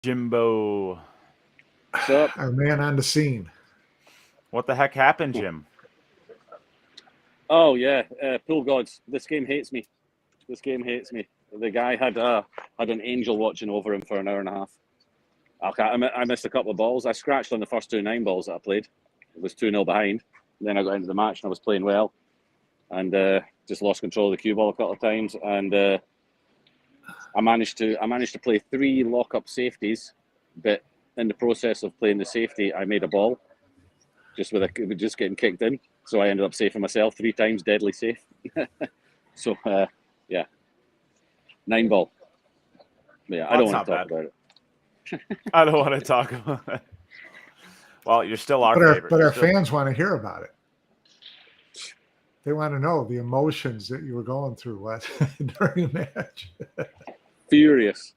Jimbo. What's up? Our man on the scene. What the heck happened, Jim? Oh yeah, pool gods. This game hates me. This game hates me. The guy had an angel watching over him for an hour and a half. I missed a couple of balls. I scratched on the first 2 9-balls that I played. It was 2-0 behind. Then I got into the match and I was playing well, and just lost control of the cue ball a couple of times. And I managed to play 3 lock-up safeties, but in the process of playing the safety, I made a ball just getting kicked in. So I ended up safing myself 3 times, deadly safe. So yeah, 9-ball. Yeah, I don't want to talk about it. I don't want to talk about it. Well, you're still our favorite. But our fans want to hear about it. They want to know the emotions that you were going through during the match. Furious.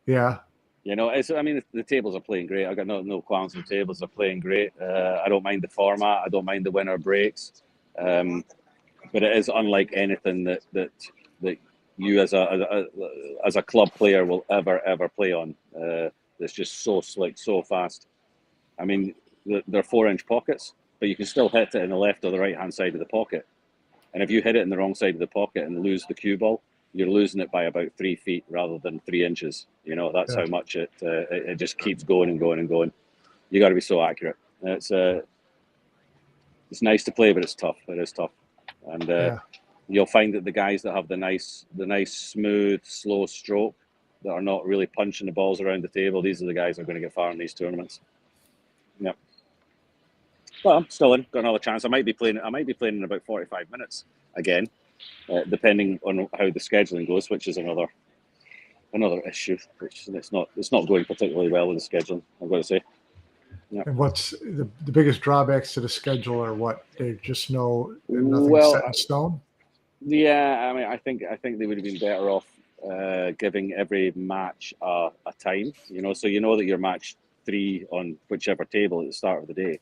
Yeah. You know, the tables are playing great. I got no qualms with the tables. Are playing great. I don't mind the format. I don't mind the winner breaks. But it is unlike anything that you as a club player will ever play on. It's just so slick, so fast. I mean, they're 4-inch pockets, but you can still hit it in the left or the right hand side of the pocket. And if you hit it in the wrong side of the pocket and lose the cue ball, you're losing it by about 3 feet rather than 3 inches. You know, that's how much it just keeps going and going and going. You got to be so accurate. It's nice to play, but it's tough. It is tough, and you'll find that the guys that have the nice smooth, slow stroke that are not really punching the balls around the table, these are the guys that are going to get far in these tournaments. Yeah. Well, I'm still in. Got another chance. I might be playing in about 45 minutes again, depending on how the scheduling goes, which is another issue. Which it's not going particularly well with the scheduling, I've got to say. Yeah. And what's the biggest drawbacks to the schedule, or what? They just know nothing's set in stone. Yeah, I mean, I think they would have been better off giving every match a time. You know, so you know that you're match 3 on whichever table at the start of the day,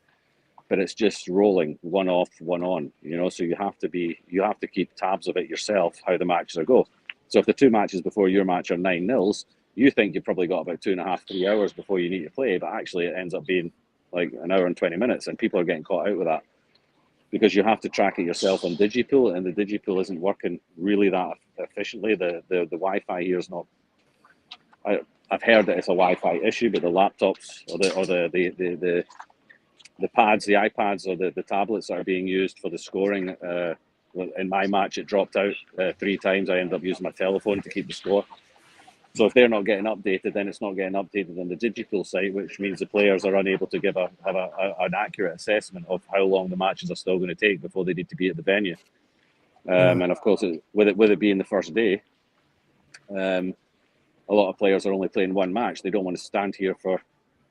but it's just rolling, one off, one on. You know, so you have to keep tabs of it yourself, how the matches are go. So if the 2 matches before your match are 9-0, you think you've probably got about 2.5, 3 hours before you need to play, but actually it ends up being like an hour and 20 minutes, and people are getting caught out with that because you have to track it yourself on Digipool, and the Digipool isn't working really that efficiently. The Wi-Fi here is not. I've heard that it's a Wi-Fi issue, but the laptops or the pads, the iPads or the tablets that are being used for the scoring. In my match, it dropped out 3 times. I ended up using my telephone to keep the score. So if they're not getting updated, then it's not getting updated on the Digipool site, which means the players are unable to have an accurate assessment of how long the matches are still going to take before they need to be at the venue. And of course, with it being the first day, a lot of players are only playing one match. They don't want to stand here for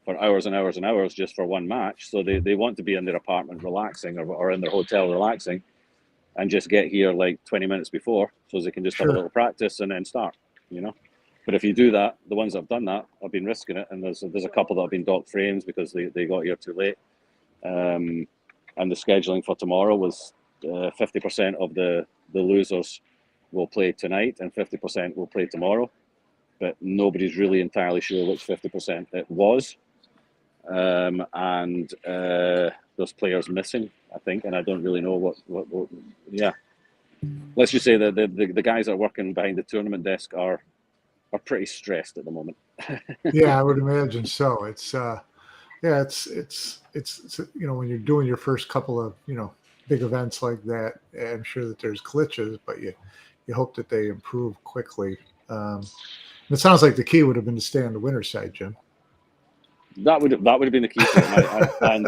hours and hours and hours just for one match. So they want to be in their apartment relaxing or in their hotel relaxing, and just get here like 20 minutes before so they can just have a little practice and then start, you know. But if you do that, the ones that have done that have been risking it, and there's a couple that have been docked frames because they got here too late. And the scheduling for tomorrow was 50% of the losers will play tonight and 50% will play tomorrow. But nobody's really entirely sure which 50% it was. And there's players missing, I think, and I don't really know what yeah. Let's just say that the guys that are working behind the tournament desk are pretty stressed at the moment. Yeah, I would imagine so. It's it's you know, when you're doing your first couple of, you know, big events like that, I'm sure that there's glitches, but you hope that they improve quickly. It sounds like the key would have been to stay on the winner's side, Jim. That would have been the key to it. And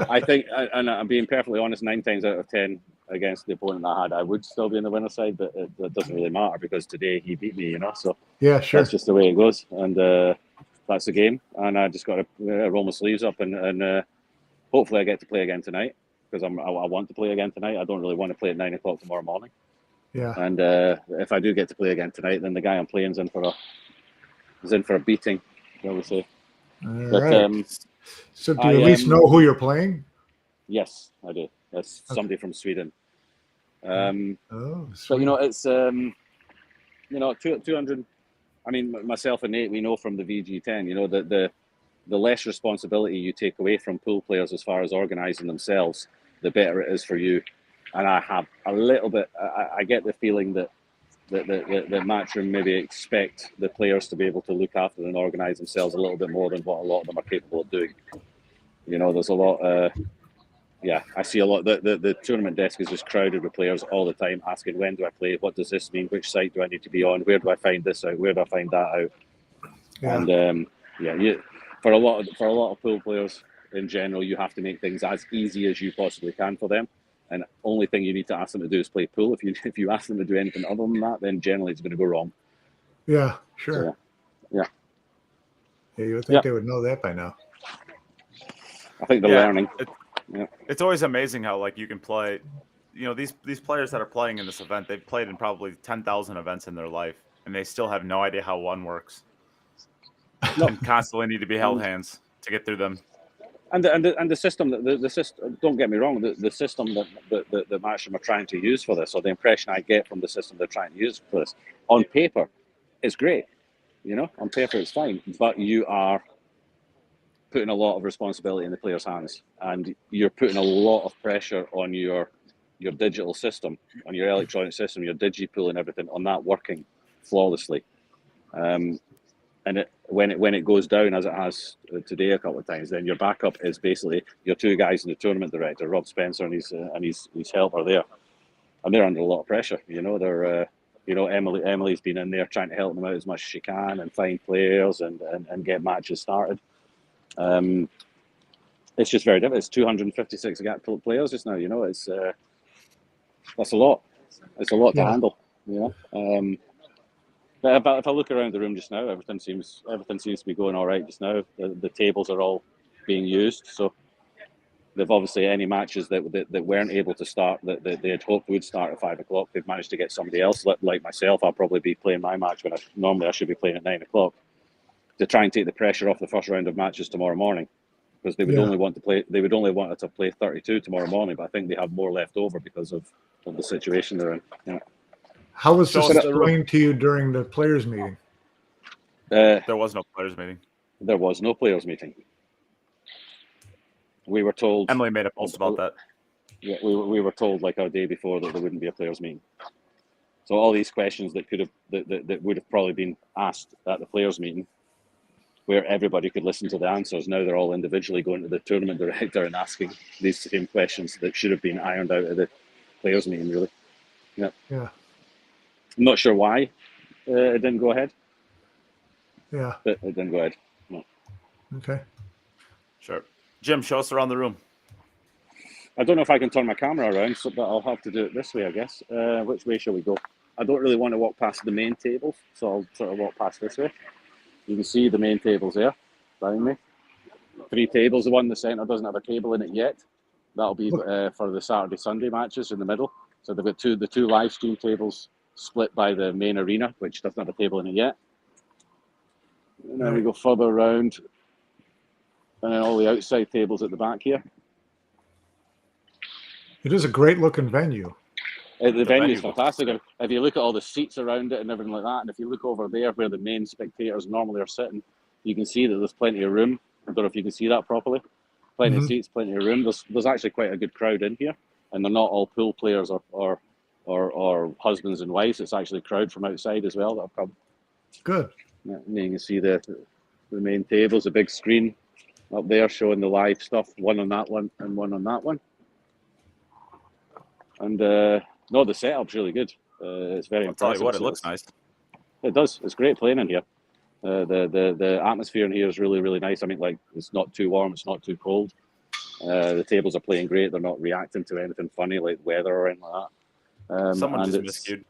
I think, and I'm being perfectly honest, 9 times out of 10 against the opponent I had, I would still be on the winner's side, but it doesn't really matter because today he beat me, you know. So yeah, sure, that's just the way it goes, and that's the game. And I just got to roll my sleeves up, and hopefully I get to play again tonight because I want to play again tonight. I don't really want to play at 9 o'clock tomorrow morning. Yeah. And if I do get to play again tonight, then the guy I'm playing is in for a beating, shall we say. All But, right. So do you at least know who you're playing? Yes, I do. That's somebody from Sweden. Oh, so, you know, it's, you know, 200 I mean, myself and Nate, we know from the VG10, you know, the less responsibility you take away from pool players as far as organising themselves, the better it is for you. And I have a little bit, I get the feeling that the Matchroom maybe expect the players to be able to look after and organise themselves a little bit more than what a lot of them are capable of doing. You know, there's a lot, I see a lot. The tournament desk is just crowded with players all the time asking, when do I play? What does this mean? Which site do I need to be on? Where do I find this out? Where do I find that out? Yeah. And for a lot of pool players in general, you have to make things as easy as you possibly can for them. And the only thing you need to ask them to do is play pool. If you ask them to do anything other than that, then generally it's going to go wrong. Yeah, sure. So, yeah. Yeah, you would think they would know that by now. I think they're learning. It's always amazing how, like, you can play. You know, these players that are playing in this event, they've played in probably 10,000 events in their life, and they still have no idea how one works. And constantly need to be held hands to get through them. And the system, the system. Don't get me wrong. The system that the Matchroom are trying to use for this, or the impression I get from the system they're trying to use for this, on paper, is great. You know, on paper it's fine, but you are putting a lot of responsibility in the players' hands, and you're putting a lot of pressure on your digital system, on your electronic system, your digipool and everything, on that working flawlessly. And when it goes down, as it has today a couple of times, then your backup is basically your two guys and the tournament director, Rob Spencer and his helper there, and they're under a lot of pressure. You know, they're Emily's been in there trying to help them out as much as she can and find players and get matches started. It's just very difficult. It's 256 players just now. You know, it's that's a lot. It's a lot to handle. You know. But if I look around the room just now, everything seems to be going all right just now. The tables are all being used, so they've obviously any matches that weren't able to start that they had hoped would start at 5 o'clock. They've managed to get somebody else. Like myself, I'll probably be playing my match when normally I should be playing at 9 o'clock to try and take the pressure off the first round of matches tomorrow morning, because they would only want to play. They would only want to play 32 tomorrow morning, but I think they have more left over because of the situation they're in. You know. How was this explained to you during the players' meeting? There was no players' meeting. There was no players' meeting. We were told. Emily made a post about that. Yeah, we were told like our day before that there wouldn't be a players' meeting. So all these questions that would have probably been asked at the players' meeting, where everybody could listen to the answers, now they're all individually going to the tournament director and asking these same questions that should have been ironed out at the players' meeting. Really. Yeah. I'm not sure why it didn't go ahead. Yeah. But it didn't go ahead. No. Okay. Sure. Jim, show us around the room. I don't know if I can turn my camera around, but I'll have to do it this way, I guess. Which way shall we go? I don't really want to walk past the main tables, so I'll sort of walk past this way. You can see the main tables there, behind me. 3 tables. The one in the centre doesn't have a table in it yet. That'll be for the Saturday-Sunday matches in the middle. So they've got the two live stream tables split by the main arena, which doesn't have a table in it yet. And then we go further around, and then all the outside tables at the back here. It is a great looking venue. The venue is fantastic. If you look at all the seats around it and everything like that, and if you look over there where the main spectators normally are sitting, you can see that there's plenty of room. I don't know if you can see that properly. Plenty of seats, plenty of room. There's actually quite a good crowd in here, and they're not all pool players or husbands and wives. It's actually a crowd from outside as well that have come. Good. Yeah, and you can see the main tables, a big screen up there showing the live stuff, one on that one and one on that one. And no, the setup's really good. It's very impressive. I'll tell you what, it looks nice. It does. It's great playing in here. The atmosphere in here is really, really nice. I mean, like, it's not too warm, it's not too cold. The tables are playing great. They're not reacting to anything funny like weather or anything like that. Someone just miscued.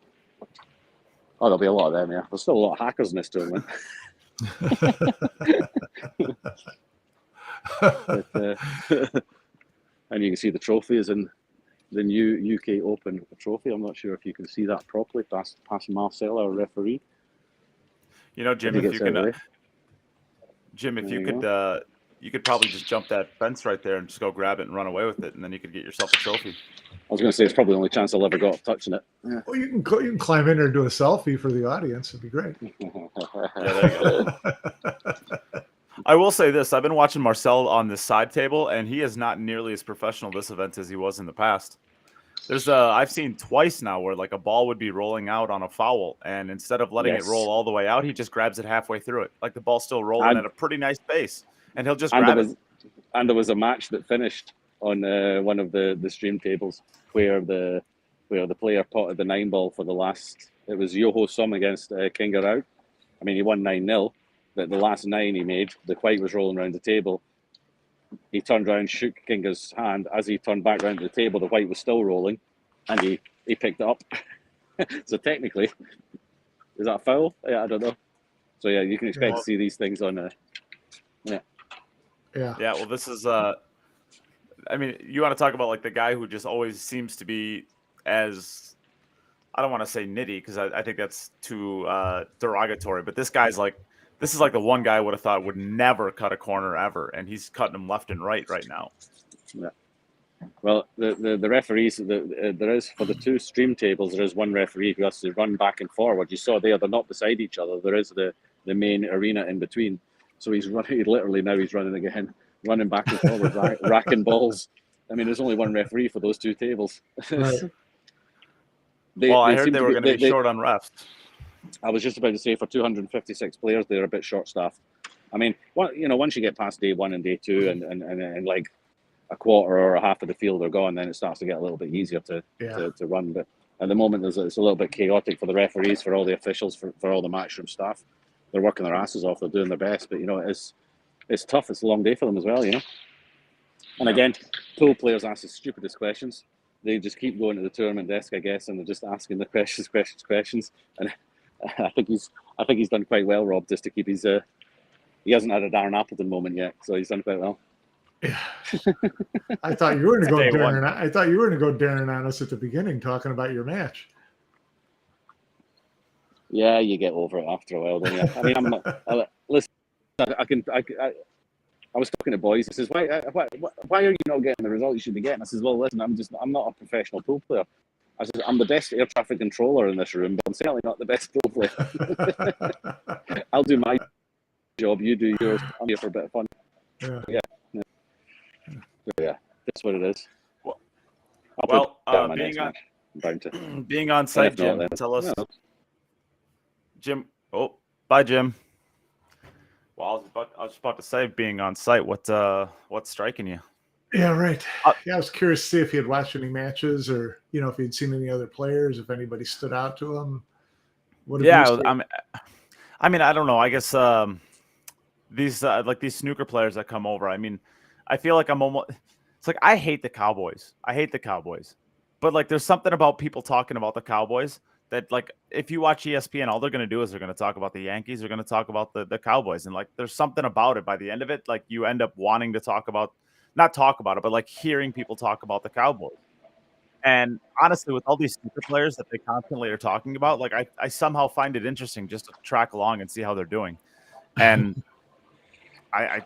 Oh, there'll be a lot of them, yeah. There's still a lot of hackers in this tournament. And you can see the trophy is in the new UK Open trophy. I'm not sure if you can see that properly past Marcel, our referee. You know, Jim, if you can, you could probably just jump that fence right there and just go grab it and run away with it, and then you could get yourself a trophy. I was going to say it's probably the only chance I'll ever got of touching it. Yeah. Well, you can climb in there and do a selfie for the audience. It'd be great. Yeah, there you go. I will say this: I've been watching Marcel on this side table, and he is not nearly as professional this event as he was in the past. There's I've seen twice now where like a ball would be rolling out on a foul, and instead of letting it roll all the way out, he just grabs it halfway through it. Like the ball's still rolling at a pretty nice pace, and he'll just grab it. And there was a match that finished on one of the stream tables where the player potted the 9 ball for the last. It was Yoho Sum against Kingarau. I mean, he won 9-0, but the last 9 he made, the white was rolling around the table. He turned around, shook Kinga's hand. As he turned back around to the table, the white was still rolling, and he picked it up. So technically, is that a foul? Yeah, I don't know. So yeah, you can expect to see these things on. Yeah. Well, this is. I mean, you want to talk about like the guy who just always seems to be as. I don't want to say nitty because I think that's too derogatory, but this guy's like. This is like the one guy I would have thought would never cut a corner ever, and he's cutting them left and right now. Yeah. Well, the referees, there is for the 2 stream tables, there is one referee who has to run back and forward. You saw there, they're not beside each other. There is the main arena in between. So he's running, literally now he's running again, running back and forward, racking balls. I mean, there's only one referee for those 2 tables. Right. I heard they were going to be short on refs. I was just about to say for 256 players, they're a bit short-staffed. I mean, once you get past day 1 and day 2 and like a quarter or a half of the field are gone, then it starts to get a little bit easier to run. But at the moment, it's a little bit chaotic for the referees, for all the officials, for all the matchroom staff. They're working their asses off. They're doing their best, but it's tough. It's a long day for them as well, And again, pool players ask the stupidest questions. They just keep going to the tournament desk, I guess, and they're just asking the questions. And I think he's done quite well, Rob, just to keep his. He hasn't had a Darren Appleton moment yet, so he's done quite well. Yeah. I thought you were going to go Darren. I thought you were going to go Darren on us at the beginning, talking about your match. Yeah, you get over it after a while, don't you? I mean, listen. I was talking to boys. He says, "Why are you not getting the result you should be getting?" I says, "Well, listen, I'm not a professional pool player." I said, "I'm the best air traffic controller in this room, but I'm certainly not the best pool player." I'll do my job, you do yours. I'm here for a bit of fun. Yeah. That's what it is. Being on site, Jim, tell us. Yeah. Jim, bye, Jim. Well, I was about to say, being on site, what's striking you? Yeah, right. I was curious to see if he had watched any matches, or if he'd seen any other players, if anybody stood out to him. I mean, I don't know. I guess these snooker players that come over. I mean, I feel like it's like I hate the Cowboys. But like, there's something about people talking about the Cowboys that, like, if you watch ESPN, all they're going to do is they're going to talk about the Yankees. They're going to talk about the Cowboys. And like, there's something about it by the end of it. Like, you end up wanting to not talk about it, but like hearing people talk about the Cowboys. And honestly, with all these snooker players that they constantly are talking about, like I somehow find it interesting just to track along and see how they're doing. And I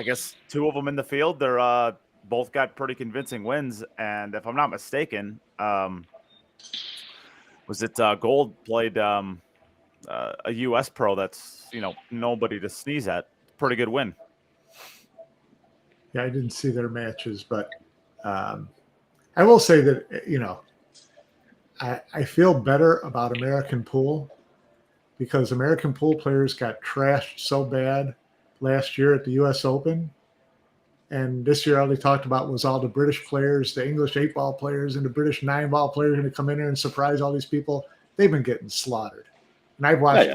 guess 2 of them in the field, they're both got pretty convincing wins. And if I'm not mistaken, was it Gold played a U.S. pro that's, nobody to sneeze at. Pretty good win. Yeah, I didn't see their matches, but I will say that, I feel better about American pool because American pool players got trashed so bad last year at the U.S. Open. And this year, all they talked about was all the British players, the English 8-ball players, and the British 9-ball players going to come in there and surprise all these people. They've been getting slaughtered. And I've watched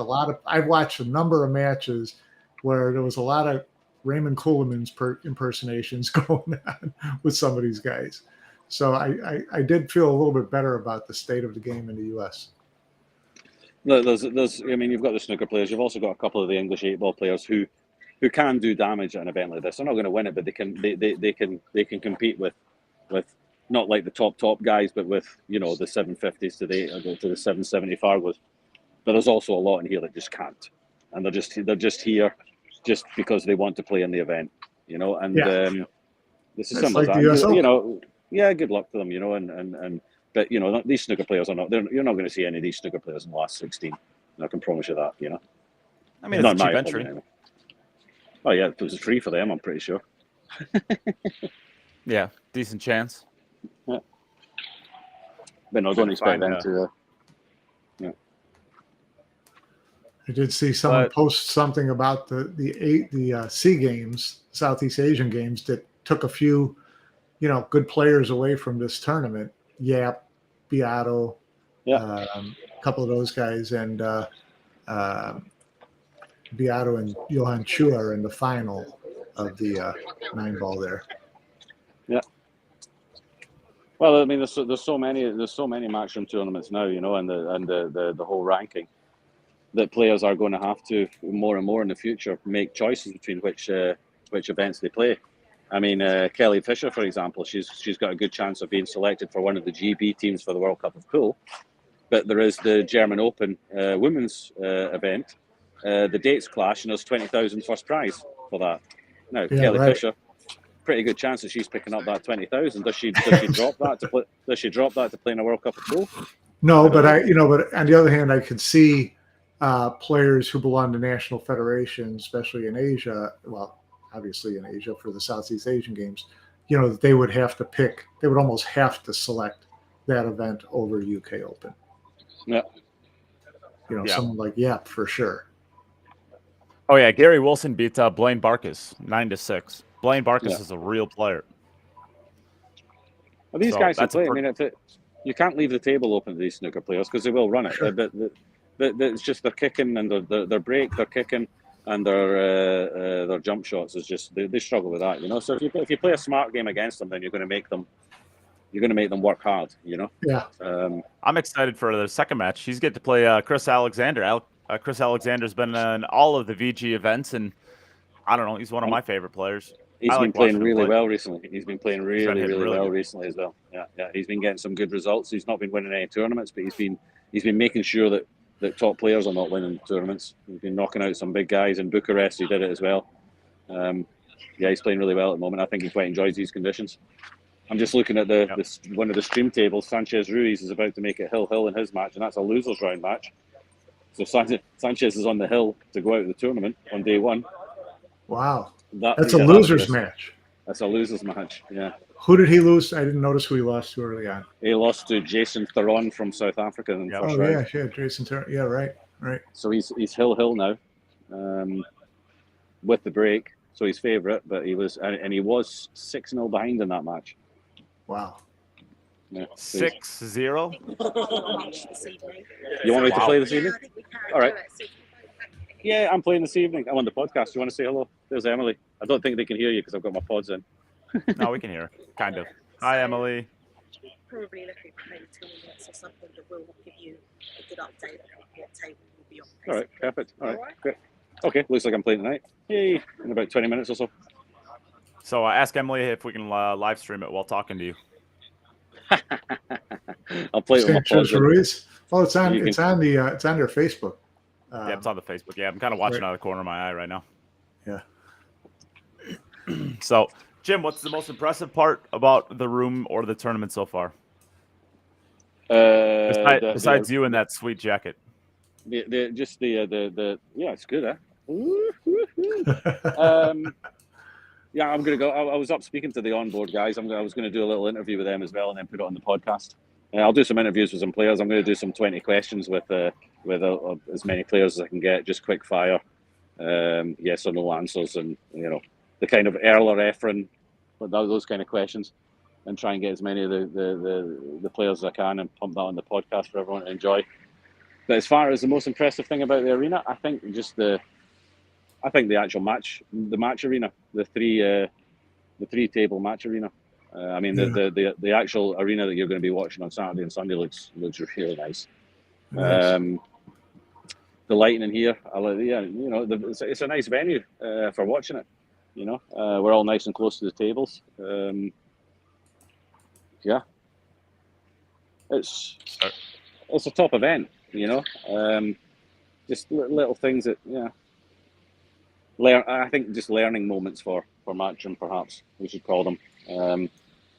I've watched a number of matches where there was a lot of Raymond Kuhlman's impersonations going on with some of these guys. So I did feel a little bit better about the state of the game in the U.S. There's I mean, you've got the snooker players. You've also got a couple of the English 8-ball players who can do damage at an event like this. They're not going to win it, but they can compete with not like the top guys, but with the 750s to the 770 Fargos. But there's also a lot in here that just can't, and they're just here just because they want to play in the event. you know, and this is It's similar like to the US that. You Open. know, yeah, good luck to them, you know, and but you know, these snooker players are not. You're not going to see any of these snooker players in the last 16. I can promise you that, you know. I mean, it's Not a in cheap my entry. opinion, anyway. Oh yeah, it was free for them. I'm pretty sure. Yeah, decent chance. Yeah. But no, don't expect them find, to. I did see someone But- post something about the Sea Games, Southeast Asian Games, that took a few, you know, good players away from this tournament. Yap, Beato, Yeah. a couple of those guys, and Beato and Johan Chu are in the final of the 9-ball there. Yeah. Well, I mean, there's so many matchroom tournaments now, you know, and the whole ranking that players are going to have to more and more in the future make choices between which events they play. I mean, Kelly Fisher, for example, she's got a good chance of being selected for one of the GB teams for the World Cup of Pool. But there is the German Open women's event. The dates clash, and there's 20,000 first prize for that. Now, Yeah, Kelly right. Fisher, pretty good chance that she's picking up that 20,000. Does she drop that to play? Does she drop that to play in a World Cup of Pool? No, but but on the other hand, I could see players who belong to national federations, especially in Asia. Well, obviously in Asia for the Southeast Asian Games, you know, that they would have to pick. They would almost have to select that event over UK Open. Yeah. You know, Yeah. someone like Yap for sure. Oh yeah, Gary Wilson beat Blaine Barkas 9-6. Blaine Barkas is a real player. Well, these So guys who that's a play, I mean, you can't leave the table open to these snooker players because they will run it. Sure. But it's just their kicking and their break, their kicking, and their jump shots is just they struggle with that, you know. So if you play a smart game against them, then you're going to make them work hard, you know. Yeah. I'm excited for the second match. He's get to play Chris Alexander. Chris Alexander's been in all of the VG events, and I don't know, he's one of my favorite players. He's I been like playing watching him really play. well recently. He's been playing He's been really, hitting really really well good. recently as well. Yeah. He's been getting some good results. He's not been winning any tournaments, but he's been making sure that top players are not winning tournaments. He's been knocking out some big guys in Bucharest. He did it as well. He's playing really well at the moment. I think he quite enjoys these conditions. I'm just looking at one of the stream tables. Sanchez Ruiz is about to make it hill in his match, and that's a losers round match. So Sanchez is on the hill to go out of the tournament on day one. Wow. That's a losers match. That's a losers match, yeah. Who did he lose? I didn't notice who he lost to early on. He lost to Jason Theron from South Africa in the first round. Yeah, Jason Theron. Yeah, right. So he's hill now, with the break. So he's favourite, but he was 6-0 behind in that match. Wow. Yeah, 6-0. You want me to play this evening? I think we can. All right. Yeah, I'm playing this evening. I'm on the podcast. You want to say hello? There's Emily. I don't think they can hear you because I've got my pods in. No, we can hear her. Kind of. Hi, Emily. Probably looking for maybe 2 minutes or something that will give you a good update on what table will be on. All right, perfect. All right, great. Okay, looks like I'm playing tonight. Yay! In about 20 minutes or so. So ask Emily if we can live stream it while talking to you. I'll play it with my pods Sanchez in. Ruiz. Oh, it's on You it's on their Facebook. Yeah, it's on the Facebook. Yeah, I'm kind of watching out of the corner of my eye right now. Yeah. So, Jim, what's the most impressive part about the room or the tournament so far? Besides you in that sweet jacket. Yeah, it's good, huh? Yeah, I'm gonna go. I was up speaking to the onboard guys. I was gonna do a little interview with them as well, and then put it on the podcast. I'll do some interviews with some players. I'm gonna do some 20 questions with as many players as I can get, just quick fire, yes or no answers, and you know the kind of Erler, Efren, those kind of questions, and try and get as many of the players as I can, and pump that on the podcast for everyone to enjoy. But as far as the most impressive thing about the arena, I think the actual match arena, the three table match arena. I mean, the actual arena that you're going to be watching on Saturday and Sunday looks really nice. The lighting in here, it's a nice venue for watching it. You know, we're all nice and close to the tables. It's a top event. You know, just little things that I think just learning moments for match, perhaps we should call them.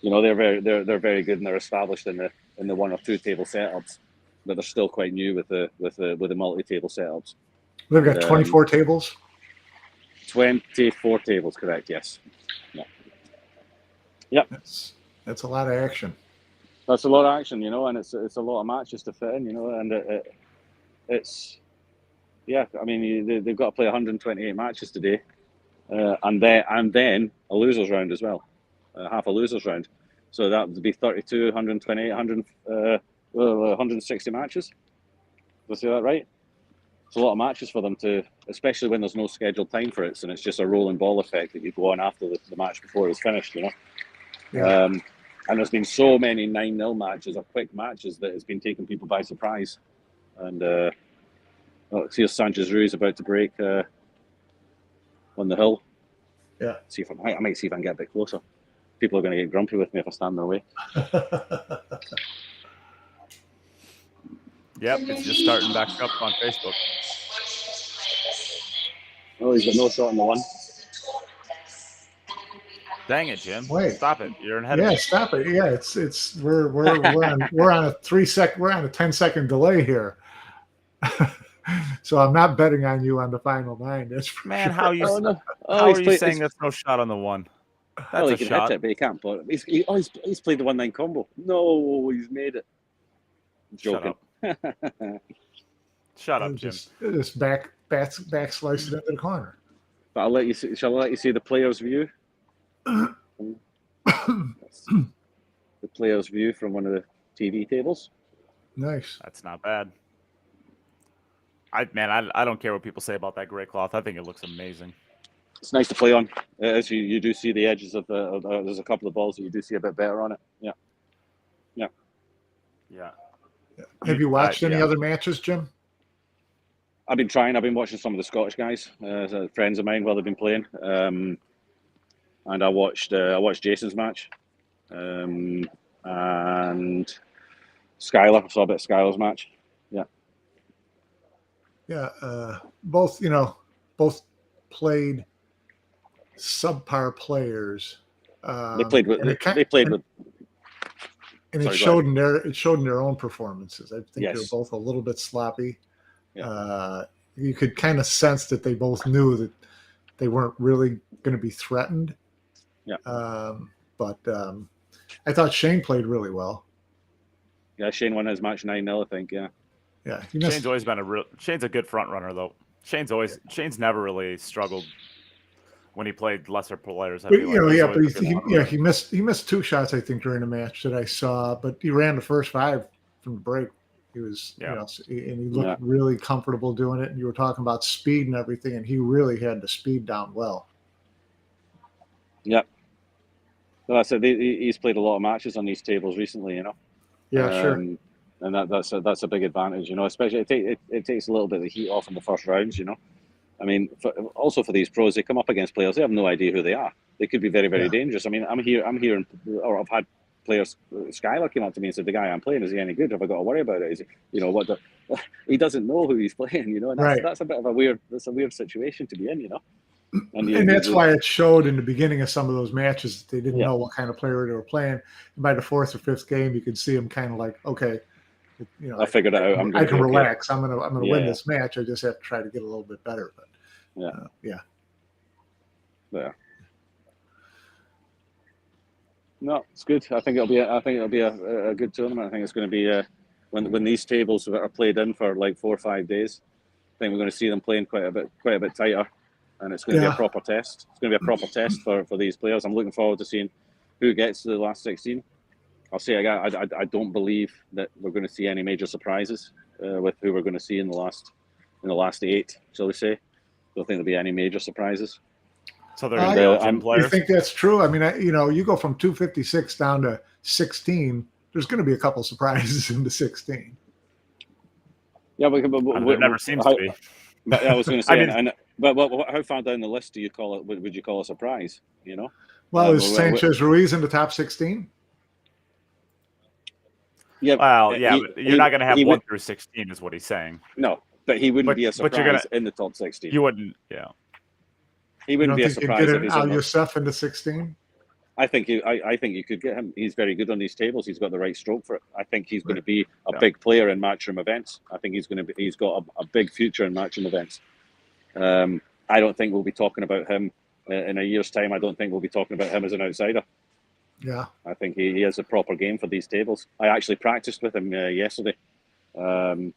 They're very good, and they're established in the 1 or 2 table setups, but they're still quite new with the multi-table setups. They've got 24 tables. 24 tables, correct? Yes. Yeah. Yep. That's a lot of action. That's a lot of action, and it's a lot of matches to fit in, and it's I mean, they've got to play 128 matches today, and then a losers round as well, half a losers round, so that would be 32, 128, 160 matches. Did I say that right? It's a lot of matches for them to, especially when there's no scheduled time for it, and it's just a rolling ball effect that you go on after the match before it's finished, Yeah. And there's been so many 9-0 matches or quick matches that it's been taking people by surprise. And here's Sanchez Ruiz about to break on the hill. Yeah. See if I might see if I can get a bit closer. People are going to get grumpy with me if I stand in their way. Yep, it's just starting back up on Facebook. Oh, he's got no shot on the 1. Dang it, Jim! Wait. Stop it! You're ahead of Yeah, me. stop it. Yeah, we're on a 10-second delay here. So I'm not betting on you on the final 9. That's for Man, sure. how are you saying that's no shot on the 1? That's he a can shot. hit it, but he can't put it. He's played the 1-9 combo. No, he's made it. Joking. Shut up, Jim. Just back slice it into the corner. But I'll let you see. Shall I let you see the player's view? The player's view from one of the TV tables. Nice. That's not bad. I don't care what people say about that gray cloth. I think it looks amazing. It's nice to play on. As you do see the edges of there's a couple of balls that you do see a bit better on it. Yeah. Have you watched any other matches, Jim? I've been trying. I've been watching some of the Scottish guys, friends of mine, while they've been playing. And I watched Jason's match, and Skylar. I saw a bit of Skylar's match. Yeah. Both played subpar players. They played with. And it showed in their own performances. I think they're both a little bit sloppy. Yeah. You could kind of sense that they both knew that they weren't really going to be threatened. Yeah. But I thought Shane played really well. Yeah, Shane won his match 9-0, I think. Yeah. Yeah. Shane's always been Shane's a good front runner though. Shane's never really struggled when he played lesser players. But, he missed 2 shots, I think, during the match that I saw, but he ran the first 5 from the break. He was, and he looked really comfortable doing it. And you were talking about speed and everything, and he really had the speed down well. Yep. Well, I said he's played a lot of matches on these tables recently, Yeah, sure. And that's a big advantage, Especially it takes a little bit of the heat off in the first rounds, I mean, also for these pros, they come up against players. They have no idea who they are. They could be very, very dangerous. I mean, I'm hearing, or I've had players. Skylar came up to me and said, "The guy I'm playing, is he any good? Have I got to worry about it? Is he, he doesn't know who he's playing, And that's a bit of a weird situation to be in, And that's why it showed in the beginning of some of those matches that they didn't know what kind of player they were playing. And by the 4th or 5th game, you could see them kind of like, okay, I figured it out. I can relax. I'm gonna win this match. I just have to try to get a little bit better. But No, it's good. I think it'll be a good tournament. I think it's going to be when these tables are played in for like 4 or 5 days. I think we're going to see them playing quite a bit tighter, and it's going to be a proper test. It's going to be a proper test for these players. I'm looking forward to seeing who gets to the last 16. I'll say again, I don't believe that we're going to see any major surprises with who we're going to see in the last 8, shall we say. Don't think there'll be any major surprises. So they're going to go gym players. You think that's true? I mean, you go from 256 down to 16. There's going to be a couple surprises in the 16. Yeah, but there never seems to be. But I was going to say, but how far down the list do you call it? Would you call a surprise? Well, is Sanchez Ruiz in the top 16? Yeah. Well, but you're not going to have 1 through 16, is what he's saying. No, but he wouldn't be a surprise in the top 16. You wouldn't, yeah. He You wouldn't don't be a think you'd surprise get if an he's Al in the, Youssef into 16? I think you could get him. He's very good on these tables. He's got the right stroke for it. I think he's going to be a big player in matchroom events. I think he's got a big future in matchroom events. I don't think we'll be talking about him in a year's time. I don't think we'll be talking about him as an outsider. Yeah. I think he has a proper game for these tables. I actually practiced with him yesterday, and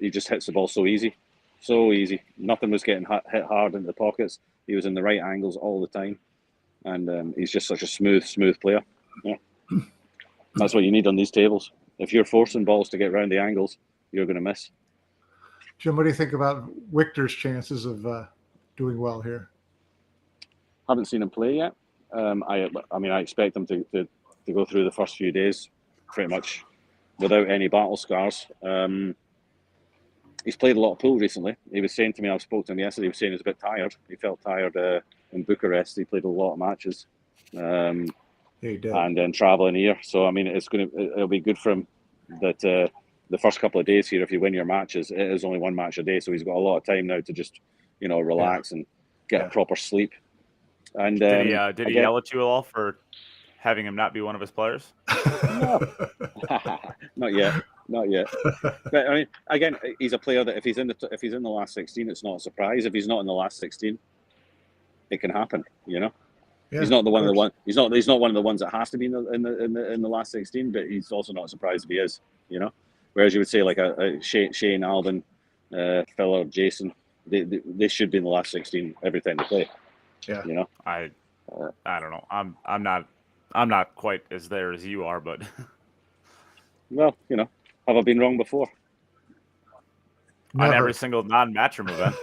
he just hits the ball so easy. So easy. Nothing was getting hit hard into the pockets. He was in the right angles all the time. And he's just such a smooth player. Yeah. That's what you need on these tables. If you're forcing balls to get around the angles, you're going to miss. Jim, what do you think about Wiktor's chances of doing well here? Haven't seen him play yet. I expect him to go through the first few days pretty much without any battle scars. He's played a lot of pool recently. He was saying to me, I spoke to him yesterday, he was saying he was a bit tired. He felt tired in Bucharest. He played a lot of matches. He did. And then traveling here. So, I mean, it'll be good for him that the first couple of days here, if you win your matches, it is only one match a day. So he's got a lot of time now to just, relax and get a proper sleep. And did he yell at you at all for having him not be one of his players? No. Not yet. But I mean, again, he's a player that if he's in the last 16, it's not a surprise. If he's not in the last 16, it can happen. Yeah, he's not one of the one. He's not one of the ones that has to be in the last 16. But he's also not a surprise if he is. Whereas you would say like a Shane, Alvin, Phil, or Jason, they should be in the last 16 every time they play. Yeah. I don't know. I'm not quite as there as you are, but well, have I been wrong before? Never. On every single non-matchroom event.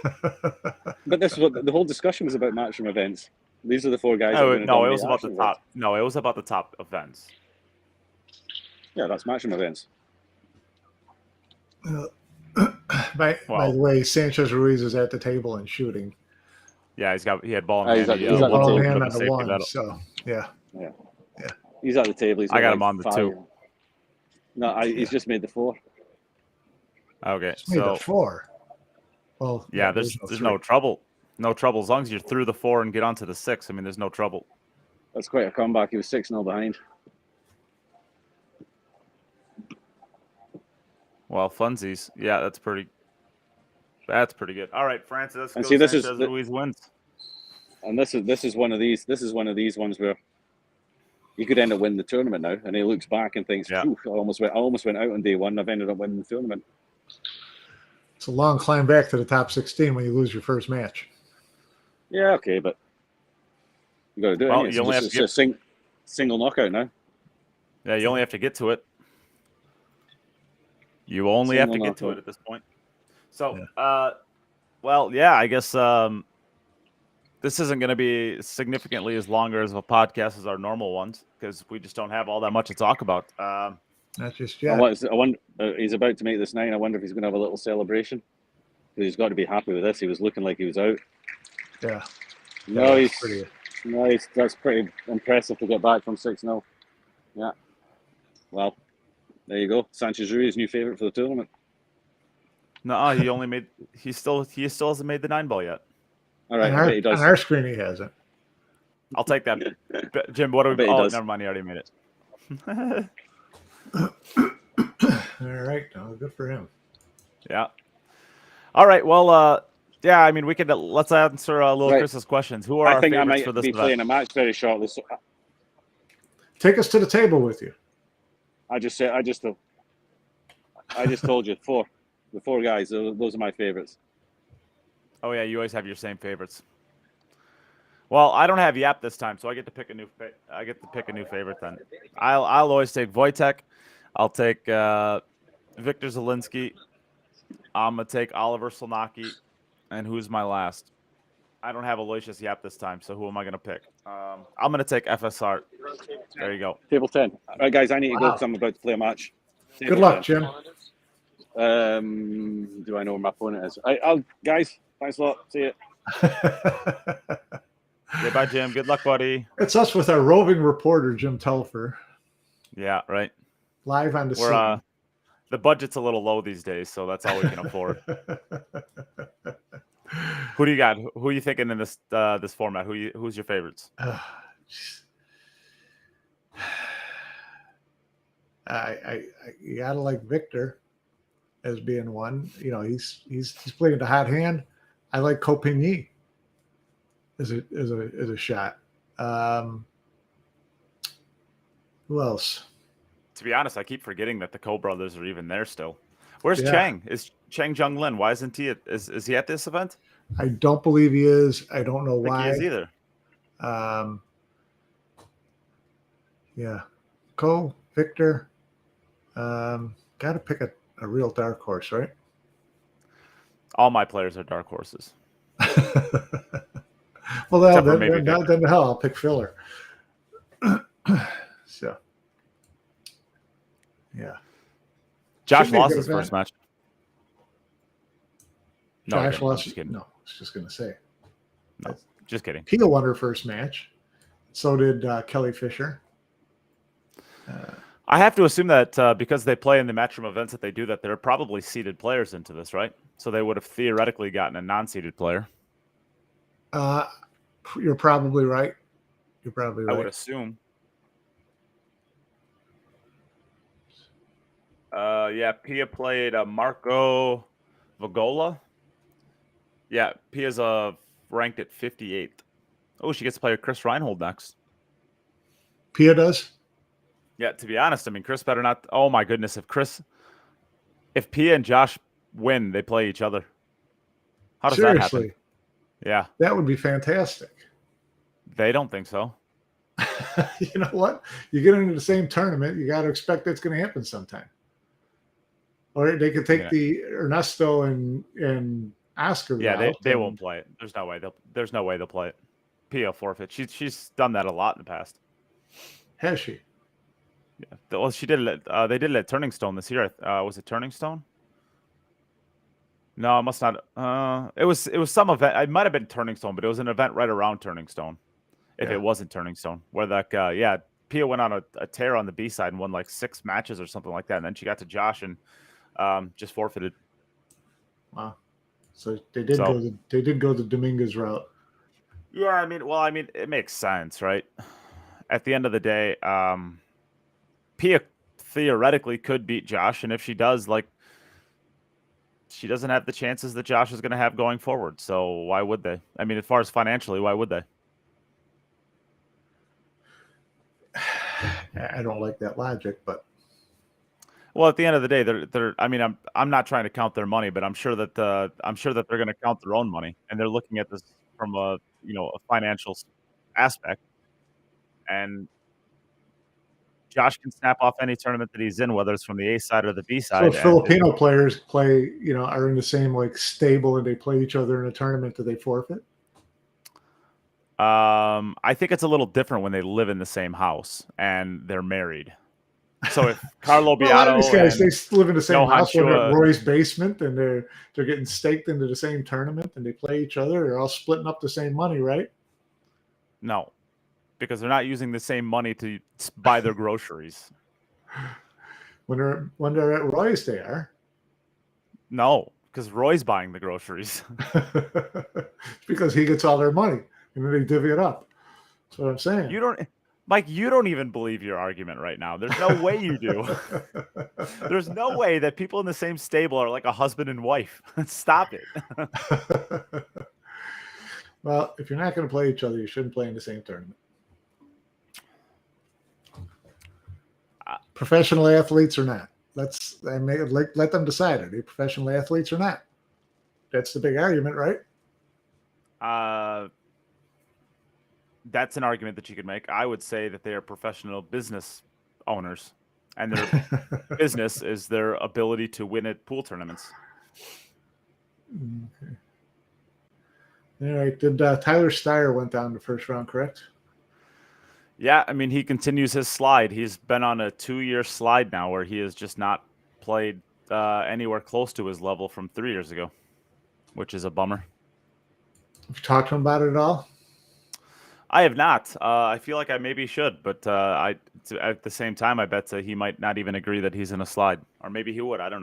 But this is what the whole discussion was about: matchroom events. These are the four guys. No, it was about the top. No, it was about the top events. Yeah, that's matchroom events. By the way, Sanchez Ruiz is at the table and shooting. Yeah, he had ball in hand. He's at the ball in table. hand on the one. So yeah. He's at the table. I got him on the 2. No, he's just made the 4. Okay, Made the 4. Well, yeah, there's no trouble. No trouble as long as you're through the 4 and get onto the 6. I mean, there's no trouble. That's quite a comeback. He was 6-0 behind. Well, funsies. Yeah, that's pretty good. All right, Francis. And see, this is Ruiz wins. And this is one of these ones where he could end up winning the tournament now, and he looks back and thinks, I almost went out on day 1. I've ended up winning the tournament. It's a long climb back to the top 16 when you lose your first match. Yeah, okay, but you got to do it. Well, you only have to get a single knockout now. Yeah, you only have to get to it. You only have to get to it at this point. So, I guess this isn't going to be significantly as longer as a podcast as our normal ones because we just don't have all that much to talk about. Not just yet. I wonder, he's about to make this 9. I wonder if he's going to have a little celebration. He's got to be happy with this. He was looking like he was out. Yeah. That's pretty impressive to get back from 6-0. Yeah. Well, there you go. Sanchez Ruiz, new favorite for the tournament. No, he still hasn't made the 9 ball yet. All right, I bet he does. On our screen, he hasn't. I'll take that. Jim, what do we? Oh, never mind. He already made it. All right. Oh, good for him. Yeah. All right. Well, I mean, let's answer Chris's questions. Who are our favorites for this event? I think I might be playing a match very shortly. So take us to the table with you. I just told you 4. The 4 guys. Those are my favorites. Oh yeah, you always have your same favorites. Well, I don't have Yap this time, so I get to pick a new favorite. Then I'll always take Wojtek. I'll take Wiktor Zieliński. I'm gonna take Oliver Solnacki. And who's my last? I don't have Aloysius Yap this time, so who am I gonna pick? I'm gonna take FSR. There you go. Table 10. All right, guys, I need to go because I'm about to play a match. Good luck, Jim. Do I know where my opponent is? Guys, thanks a lot. See you. Goodbye, Jim. Good luck, buddy. It's us with our roving reporter, Jim Telfer. Yeah, right. Live on the scene. The budget's a little low these days, so that's all we can afford. Who do you got? Who are you thinking in this this format? Who's your favorites? You gotta like Wiktor as being one. You know, he's playing the hot hand. I like Copigny as a shot. Who else? To be honest, I keep forgetting that the Ko brothers are even there still. Where's Yeah. Chang? Is Chang Jung-lin? Why isn't he? Is he at this event? I don't believe he is. I don't know I think why. he is either. Yeah, Ko, Wiktor. Got to pick a real dark horse, right? All my players are dark horses. Well, Except for then, maybe then hell, I'll pick filler. So, yeah. Josh Should be a lost good his first event. match. No, Josh I'm lost. just kidding. No, I was just gonna say. No, just kidding. Pia won her first match. So did Kelly Fisher. I have to assume that because they play in the matchroom events that they do, that there are probably seeded players into this, right? So they would have theoretically gotten a non-seeded player. You're probably right. You're probably right. I would assume. Yeah, Pia played Marco Vagola. Yeah, Pia's ranked at 58th. Oh, she gets to play Chris Reinhold next. Pia does? Yeah, to be honest, I mean, Chris better not. Oh my goodness, if Pia and Josh win, they play each other. How does that happen? Yeah, that would be fantastic. They don't think so. You know what? You get into the same tournament, you got to expect that's going to happen sometime. Or they could take the Ernesto and Oscar. Yeah, they won't play it. There's no way they'll play it. Pia forfeit. She's done that a lot in the past. Has she? Yeah. Well, she did it. They did it at Turning Stone this year. Was it Turning Stone? No, it must not. It was some event. It might have been Turning Stone, but it was an event right around Turning Stone. If it wasn't Turning Stone, where that guy, Pia went on a tear on the B side and won like 6 matches or something like that, and then she got to Josh and just forfeited. Wow. So they did go the Dominguez route. Yeah, I mean, it makes sense, right? At the end of the day, Pia theoretically could beat Josh, and if she does, like, she doesn't have the chances that Josh is going to have going forward. So why would they? I mean, as far as financially, why would they? I don't like that logic, but well, at the end of the day, they're. I mean, I'm not trying to count their money, but I'm sure that they're going to count their own money, and they're looking at this from a financial aspect. And Josh can snap off any tournament that he's in, whether it's from the A side or the B side. So Filipino players play, are in the same like stable, and they play each other in a tournament. Do they forfeit? I think it's a little different when they live in the same house and they're married. So if Carlo Beato, these guys, they live in the same house, Chua, they're at Roy's basement, and they're getting staked into the same tournament, and they play each other. They're all splitting up the same money, right? No, because they're not using the same money to buy their groceries. When they're at Roy's, they are. No, because Roy's buying the groceries. Because he gets all their money, and then they divvy it up. That's what I'm saying. Mike, you don't even believe your argument right now. There's no way you do. There's no way that people in the same stable are like a husband and wife. Stop it. Well, if you're not going to play each other, you shouldn't play in the same tournament. Professional athletes or not. Let them decide. Are they professional athletes or not? That's the big argument, right? That's an argument that you could make. I would say that they are professional business owners, and their business is their ability to win at pool tournaments. Okay. All right. Did Tyler Steyer went down the first round, correct? Yeah, I mean, he continues his slide. He's been on a 2-year slide now where he has just not played anywhere close to his level from 3 years ago, which is a bummer. Have you talked to him about it at all? I have not. I feel like I maybe should, but at the same time, I bet he might not even agree that he's in a slide, or maybe he would. I don't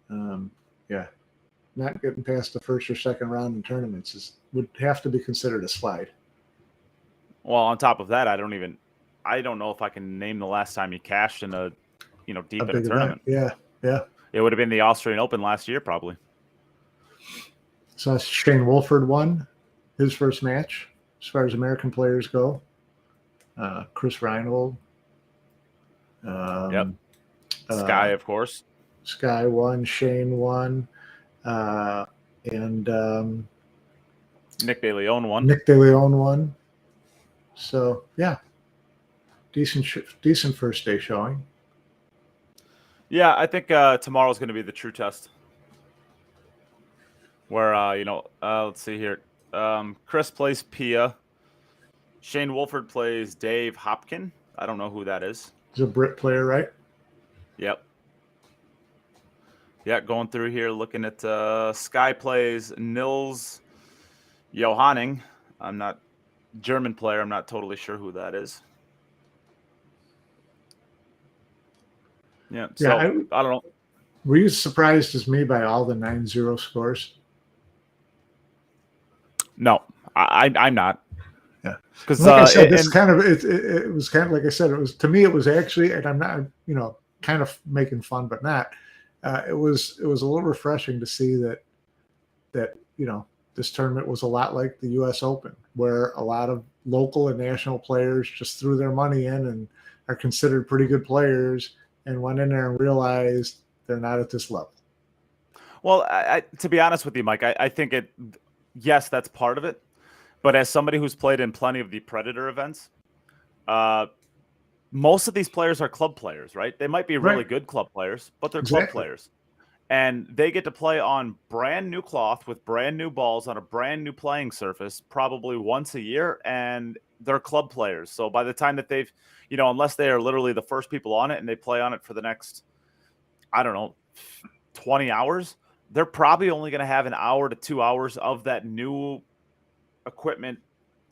know. Yeah. not getting past the first or second round in tournaments would have to be considered a slide. Well, on top of that, I don't know if I can name the last time he cashed in a deep in a tournament. Event. Yeah. It would have been the Australian Open last year, probably. So Shane Wolford won his first match as far as American players go. Chris Reinhold. Yep. Sky, of course. Sky won. Shane won. And Nick De Leon won. Nick De Leon won. So, yeah. Decent first day showing. Yeah, I think tomorrow's going to be the true test. Where, let's see here. Chris plays Pia. Shane Wolford plays Dave Hopkin. I don't know who that is. He's a Brit player, right? Yep. Yeah, going through here, looking at Sky plays Nils Johanning. German player. I'm not totally sure who that is. Yeah, so I don't know. Were you surprised as me by all the 9-0 scores? No, I'm not. Yeah, because like I said, it was kind of like I said. It was, to me, it was actually, and I'm not, kind of making fun, but not. It was a little refreshing to see that this tournament was a lot like the U.S. Open, where a lot of local and national players just threw their money in and are considered pretty good players, and went in there and realized they're not at this level. Well, to be honest with you, Mike, I think yes, that's part of it. But as somebody who's played in plenty of the Predator events, most of these players are club players, right? They might be really good club players, but they're club players. And they get to play on brand new cloth with brand new balls on a brand new playing surface probably once a year, and they're club players. So by the time that they've, unless they are literally the first people on it and they play on it for the next, 20 hours, they're probably only going to have an hour to 2 hours of that new equipment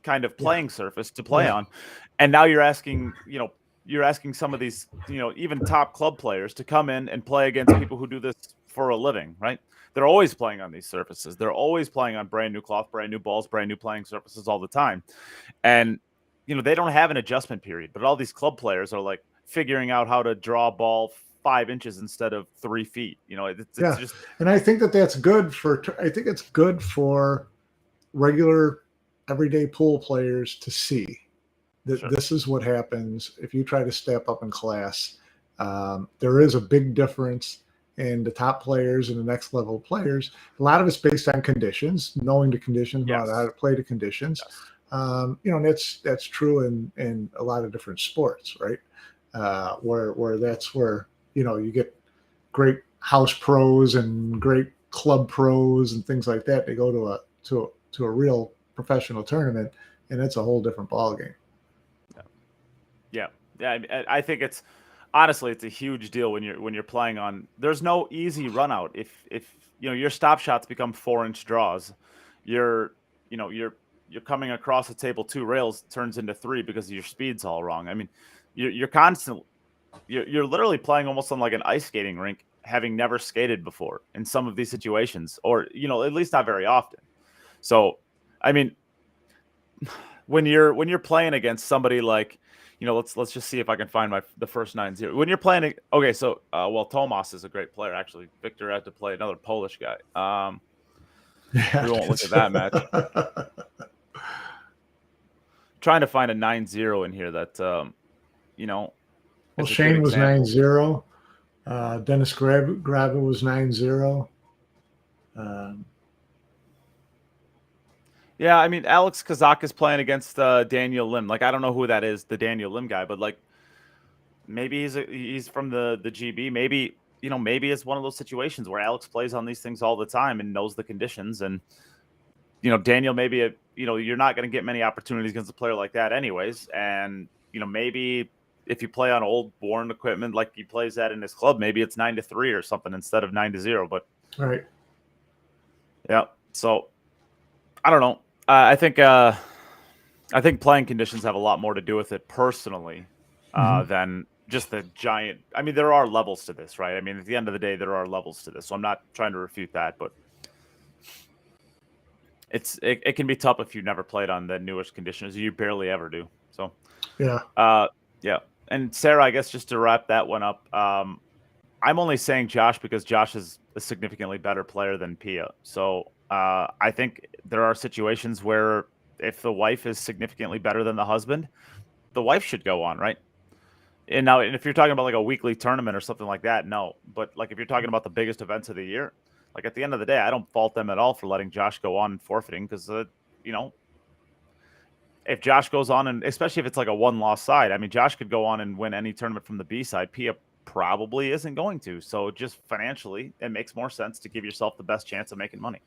kind of playing surface to play on. And now you're asking some of these, even top club players to come in and play against people who do this for a living, right? They're always playing on these surfaces. They're always playing on brand new cloth, brand new balls, brand new playing surfaces all the time. And, they don't have an adjustment period, but all these club players are like figuring out how to draw a ball 5 inches instead of 3 feet. It's just, and I think that's good it's good for regular everyday pool players to see that this is what happens if you try to step up in class. There is a big difference in the top players and the next level players. A lot of it's based on conditions, knowing the conditions, how to play the conditions. And that's true in a lot of different sports, right? Where that's where, you get great house pros and great club pros and things like that. They go to a real professional tournament, and it's a whole different ballgame. Yeah. I think it's honestly it's a huge deal when you're playing on. There's no easy run out. If your stop shots become 4-inch draws, you're coming across the table 2 rails turns into 3 because your speed's all wrong. I mean, you're constantly you're literally playing almost on like an ice skating rink, having never skated before in some of these situations, or at least not very often. So, I mean, when you're playing against somebody like, let's just see if I can find the first 9-0. When you're playing, okay, so Tomas is a great player actually. Wiktor had to play another Polish guy. We won't look at that match. Trying to find a 9-0 in here that Well, Shane was 9-0. Dennis Graba was 9-0. Yeah, I mean, Alex Kazak is playing against Daniel Lim. Like, I don't know who that is, the Daniel Lim guy, but like, maybe he's from the GB. Maybe it's one of those situations where Alex plays on these things all the time and knows the conditions. And Daniel, maybe you're not going to get many opportunities against a player like that, anyways. And maybe if you play on old worn equipment like he plays that in his club, maybe it's 9-3 or something instead of 9-0. But yeah, so I don't know. I think playing conditions have a lot more to do with it personally than just the giant. I mean, there are levels to this, right? I mean, at the end of the day, there are levels to this. So I'm not trying to refute that, but it can be tough if you've never played on the newest conditions. You barely ever do. So Yeah. yeah. And Sarah, I guess just to wrap that one up, I'm only saying Josh because Josh is a significantly better player than Pia. So I think there are situations where if the wife is significantly better than the husband, the wife should go on, right? And now, and if you're talking about like a weekly tournament or something like that, no. But like if you're talking about the biggest events of the year, like at the end of the day, I don't fault them at all for letting Josh go on and forfeiting because, you know, if Josh goes on and especially if it's like a one-loss side, I mean, Josh could go on and win any tournament from the B side. Pia probably isn't going to. So just financially, it makes more sense to give yourself the best chance of making money.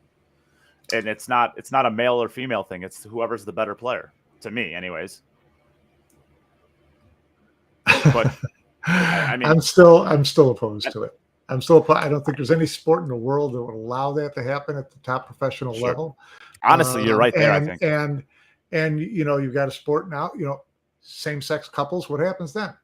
And it's not a male or female thing. It's whoever's the better player, to me, anyways. But I mean, I'm still opposed to it. I don't think there's any sport in the world that would allow that to happen at the top professional level. Honestly, you're right there. I think. And you know, you've got a sport now. You know, same-sex couples. What happens then?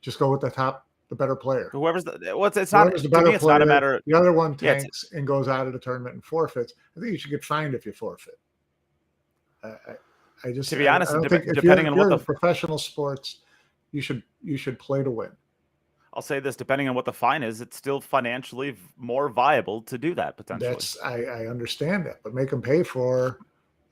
Just go with the better player. Whoever's the it's Whoever's not the better it's player, not a matter. The other one tanks and goes out of the tournament and forfeits. I think you should get fined if you forfeit. I just, to be honest, I don't think if depending on what the professional sports, you should play to win. I'll say this: depending on what the fine is, it's still financially more viable to do that potentially. I understand that, but make them pay for,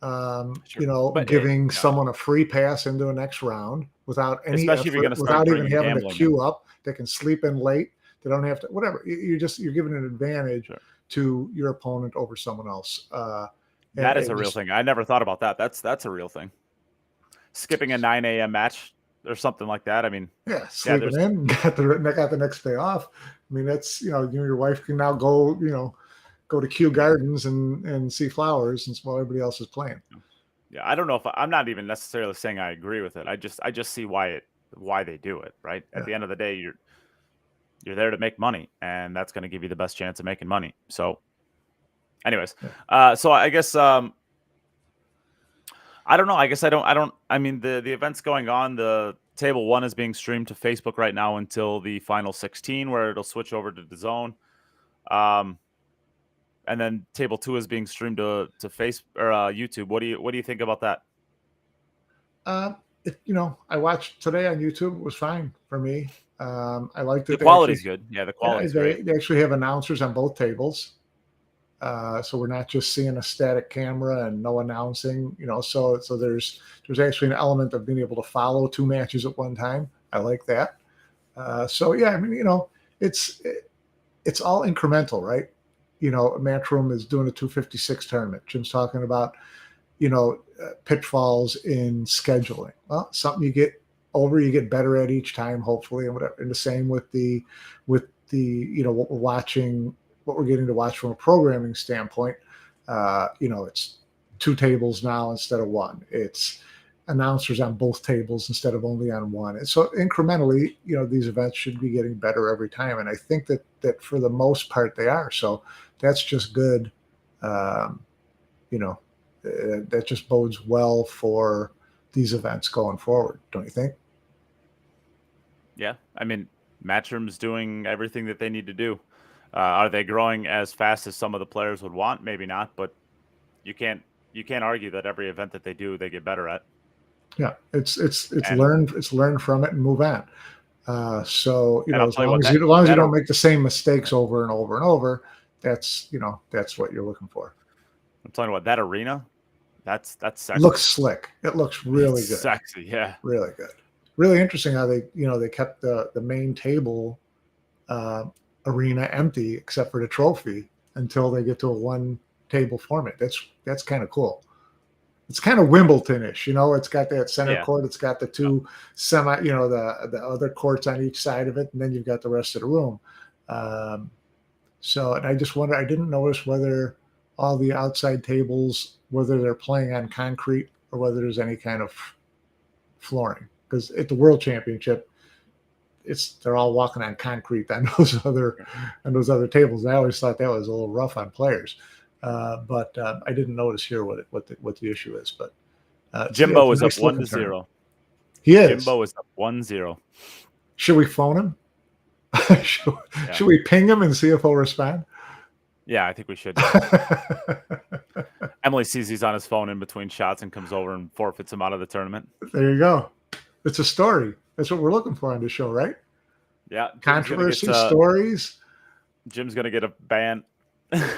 Sure. you know, But giving someone a free pass into the next round without any especially if you're effort, going to start without even having to gambling queue up. They can sleep in late. They don't have to. Whatever. You're giving an advantage to your opponent over someone else. That is a real thing. I never thought about that. That's a real thing. Skipping a 9 a.m. match or something like that. I mean, yeah, sleeping in, got the next day off. I mean, that's, you know, your wife can now go to Kew Gardens and see flowers and while everybody else is playing. Yeah, I don't know if I'm not even necessarily saying I agree with it. I just see why they do it, right? At the end of the day, you're there to make money, and that's going to give you the best chance of making money. So anyways, so I guess I don't know. I guess I mean, the event's going on. The table 1 is being streamed to Facebook right now until the final 16, where it'll switch over to DAZN. And then table 2 is being streamed to Facebook or YouTube. What do you think about that? You know, I watched today on YouTube. It was fine for me. I liked it. The quality's good. Yeah, the quality's great. They actually have announcers on both tables. So we're not just seeing a static camera and no announcing, you know, so there's actually an element of being able to follow 2 matches at one time. I like that. So yeah, I mean, you know, it's all incremental, right? You know, Matchroom is doing a 256 tournament. Jim's talking about, you know, pitfalls in scheduling. Well, something you get over, you get better at each time, hopefully, and whatever. And the same with the you know, what we're getting to watch from a programming standpoint. You know, it's 2 tables now instead of 1. It's announcers on both tables instead of only on 1. And so incrementally, you know, these events should be getting better every time. And I think that for the most part they are. So that's just good. You know, that just bodes well for these events going forward, don't you think? Yeah, I mean, Matchroom's doing everything that they need to do. Are they growing as fast as some of the players would want? Maybe not, but you can't argue that every event that they do, they get better at. Yeah, it's learn from it and move on. So, you know, as long as you don't make the same mistakes over and over and over, that's what you're looking for. I'm telling you what, that arena, that's sexy. Looks slick. It looks really good. Sexy, yeah. Really good. Really interesting how they kept the main table arena empty except for the trophy until they get to a 1 table format. That's kind of cool. It's kind of Wimbledon-ish, you know. It's got that center court. It's got the 2 semi, you know, the other courts on each side of it, and then you've got the rest of the room. So, and I just wonder, I didn't notice whether all the outside tables, whether they're playing on concrete or whether there's any kind of flooring. Because at the World Championship, they're all walking on concrete on those other tables. I always thought that was a little rough on players. But I didn't notice here what the issue is. But Jimbo is up 1-0. He is. Jimbo is up 1-0. Should we phone him? Should we ping him and see if he'll respond? Yeah, I think we should. Emily sees he's on his phone in between shots and comes over and forfeits him out of the tournament. There you go. It's a story. That's what we're looking for on this show, right? Yeah. Controversy, stories. Jim's going to get a ban. That's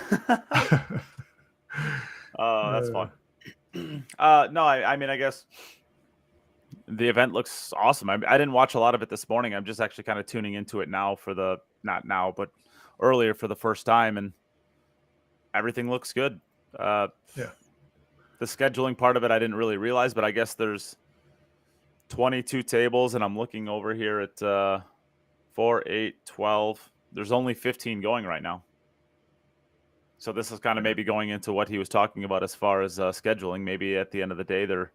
fun. No, I mean, I guess the event looks awesome. I didn't watch a lot of it this morning. I'm just actually kind of tuning into it now not now, but earlier for the first time, and everything looks good. Yeah. The scheduling part of it I didn't really realize, but I guess there's 22 tables, and I'm looking over here at 4, 8, 12. There's only 15 going right now. So this is kind of maybe going into what he was talking about as far as scheduling. Maybe at the end of the day, they're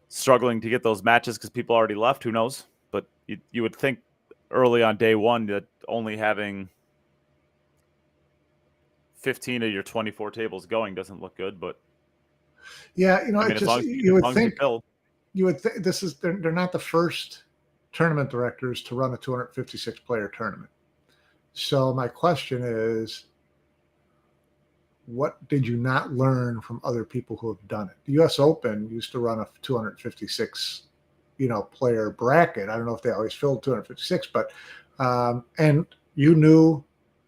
struggling to get those matches because people already left. Who knows? But you would think early on day one that only having 15 of your 24 tables going doesn't look good. But yeah, I mean, you would think this is they're not the first tournament directors to run a 256 player tournament. So my question is, what did you not learn from other people who have done it? The U.S. Open used to run a 256, player bracket. I don't know if they always filled 256, but and you knew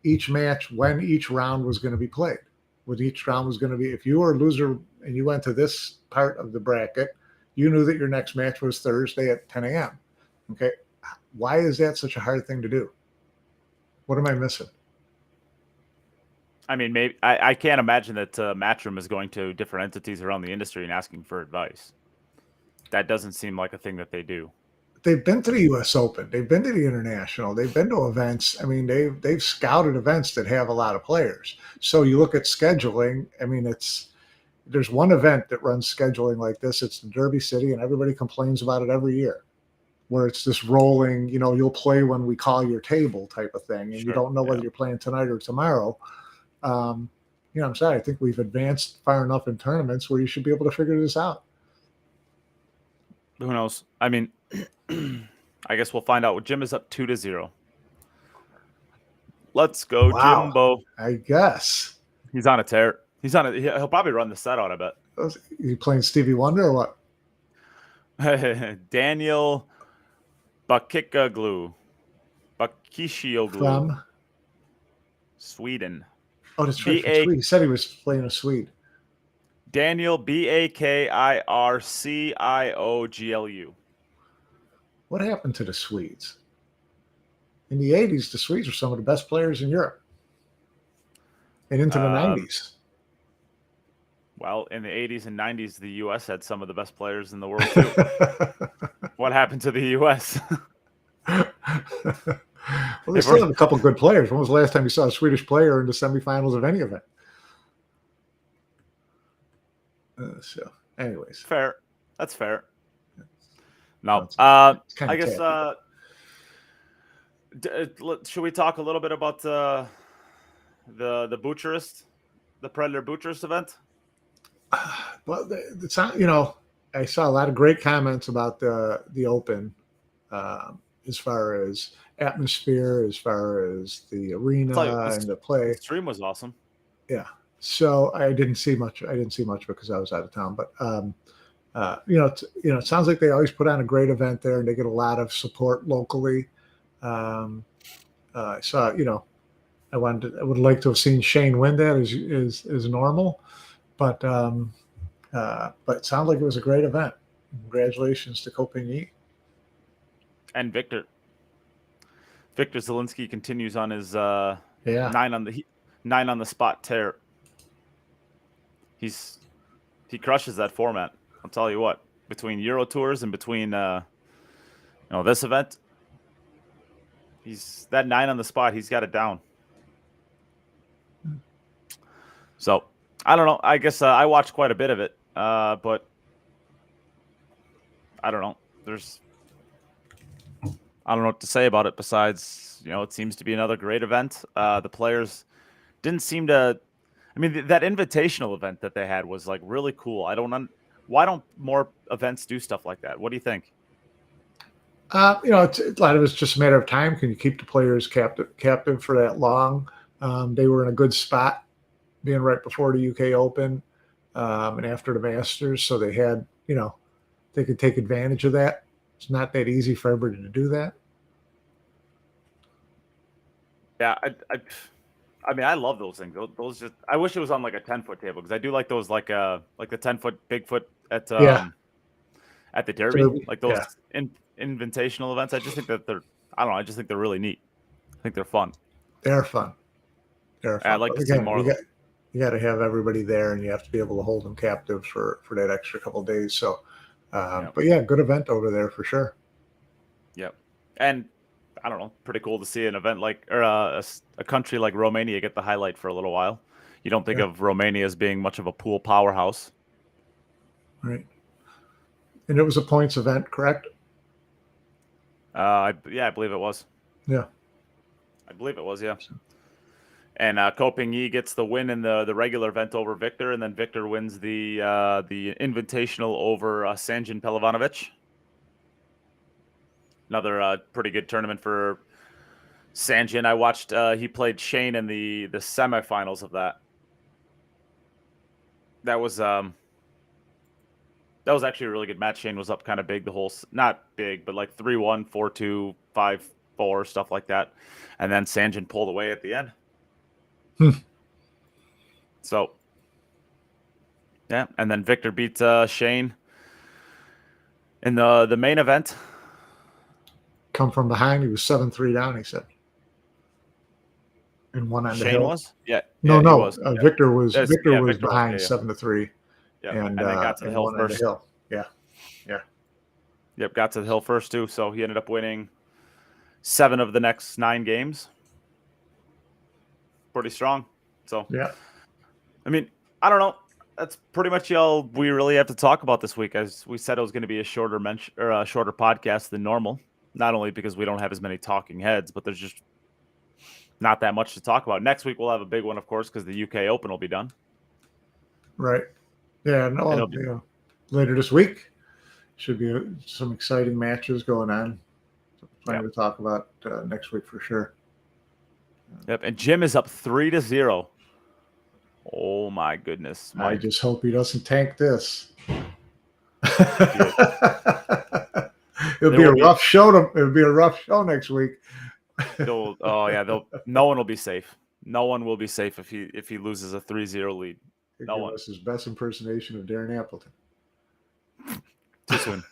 each match when each round was going to be played. When each round was going to be, if you were a loser and you went to this part of the bracket, you knew that your next match was Thursday at 10 a.m. Okay, why is that such a hard thing to do? What am I missing? I mean, maybe I can't imagine that Matchroom is going to different entities around the industry and asking for advice. That doesn't seem like a thing that they do. They've been to the U.S. Open. They've been to the International. They've been to events. I mean, they've scouted events that have a lot of players. So you look at scheduling. I mean, there's one event that runs scheduling like this. It's the Derby City, and everybody complains about it every year, where it's this rolling, you'll play when we call your table type of thing, and you don't know whether you're playing tonight or tomorrow. I'm sorry. I think we've advanced far enough in tournaments where you should be able to figure this out. Who knows? I mean, I guess we'll find out. Jim is up 2-0. Let's go, Wow. Jimbo. I guess he's on a tear. He'll probably run the set out, I bet. You playing Stevie Wonder or what? Daniel Bakishioglu From Sweden. Oh, that's right. He said he was playing a Swede. Daniel Bakircioglu. What happened to the Swedes? In the 80s, the Swedes were some of the best players in Europe. And into the 90s. Well, in the 80s and 90s, the U.S. had some of the best players in the world, too. What happened to the U.S.? Well, they still have a couple good players. When was the last time you saw a Swedish player in the semifinals of any event? So, anyways. Fair. That's fair. No. I guess, should we talk a little bit about the Bucharest, the Predator Bucharest event? Well, it's not, I saw a lot of great comments about the Open, as far as atmosphere, as far as the arena and the play. The stream was awesome. Yeah. So I didn't see much because I was out of town. But it sounds like they always put on a great event there, and they get a lot of support locally. I saw, I would like to have seen Shane win that as normal, but it sounded like it was a great event. Congratulations to Kopigny. And Wiktor Zieliński continues on his 9 on the spot tear. He crushes that format. I'll tell you what. Between Euro Tours and between this event, he's that 9 on the spot. He's got it down. So I don't know. I guess I watched quite a bit of it, but I don't know. I don't know what to say about it besides, it seems to be another great event. The players didn't seem to. I mean, that invitational event that they had was like really cool. Why don't more events do stuff like that? What do you think? A lot of it's just a matter of time. Can you keep the players captive for that long? They were in a good spot being right before the UK Open and after the Masters, so they had, they could take advantage of that. It's not that easy for everybody to do that. Yeah, I mean, I love those things. Those just, I wish it was on like a 10-foot table because I do like those, like the 10-foot Bigfoot at the Derby, like those invitational events. I just think that I don't know. I just think they're really neat. I think they're fun. They're fun. They're fun. I'd like to see more of them. You got to have everybody there, and you have to be able to hold them captive for that extra couple of days. So, but yeah, good event over there for sure. Yep. And I don't know, pretty cool to see an event like, or a country like Romania get the highlight for a little while. You don't think of Romania as being much of a pool powerhouse. Right. And it was a points event, correct? I believe it was. Yeah. I believe it was, yeah. And Koping gets the win in the regular event over Wiktor, and then Wiktor wins the invitational over Sanjin Pelovanovic. Another pretty good tournament for Sanjin. I watched he played Shane in the semifinals of that. That was actually a really good match. Shane was up kind of big the whole, not big, but like 3-1, 4-2, 5-4, stuff like that. And then Sanjin pulled away at the end. So, yeah. And then Wiktor beat Shane in the main event. Come from behind. He was 7-3 down, he said. And one on the hill. Shane was? Yeah. No. Was. Wiktor was Wiktor behind was, 7-3. Yeah. And then got to the hill first. Yeah. Yep, got to the hill first too. So he ended up winning 7 of the next 9 games. Pretty strong. So yeah. I mean, I don't know. That's pretty much all we really have to talk about this week. As we said, it was going to be a shorter podcast than normal. Not only because we don't have as many talking heads, but there's just not that much to talk about. Next week we'll have a big one, of course, because the UK Open will be done. Right. Yeah. No. Later this week should be some exciting matches going on. Plenty to talk about next week for sure. Yep. And Jim is up 3-0. Oh my goodness! I just hope he doesn't tank this. It'll be a rough show. It'll be a rough show next week. No one will be safe. No one will be safe if he loses a 3-0 lead. No one. That's his best impersonation of Darren Appleton. Too soon.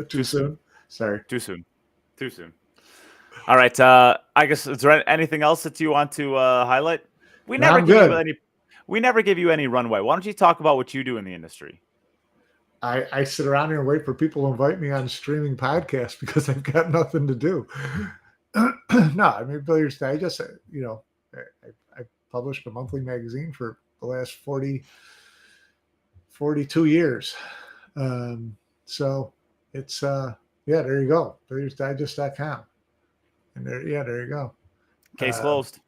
Too soon? Sorry. Too soon. All right. I guess, is there anything else that you want to highlight? We never give you any runway. Why don't you talk about what you do in the industry? I sit around here and wait for people to invite me on streaming podcasts because I've got nothing to do. No, I mean, Billiards Digest, I published a monthly magazine for the last 42 years. So it's, there you go. BilliardsDigest.com. And there you go. Case closed.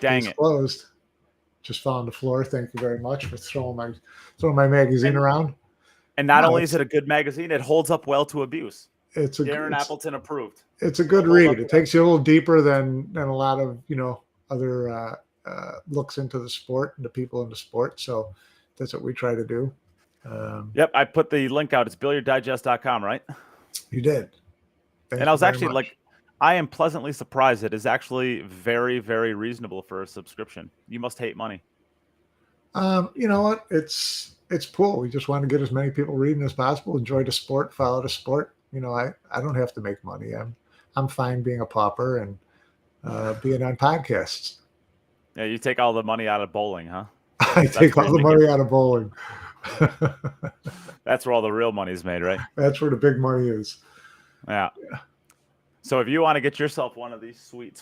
Dang it. Closed. Just fell on the floor. Thank you very much for throwing my magazine around. And not only is it a good magazine, it holds up well to abuse. Darren Appleton approved. It's a good read. It takes you a little deeper than a lot of other looks into the sport and the people in the sport. So that's what we try to do. Yep, I put the link out. It's BilliardDigest.com, right? You did. And I was actually I am pleasantly surprised. It is actually very, very reasonable for a subscription. You must hate money. You know what? It's cool. We just want to get as many people reading as possible, enjoy the sport, follow the sport. I don't have to make money. I'm fine being a pauper and being on podcasts. Yeah, you take all the money out of bowling, huh? I take all the money out of bowling. That's where all the real money is made, right? That's where the big money is. Yeah. So if you want to get yourself one of these sweet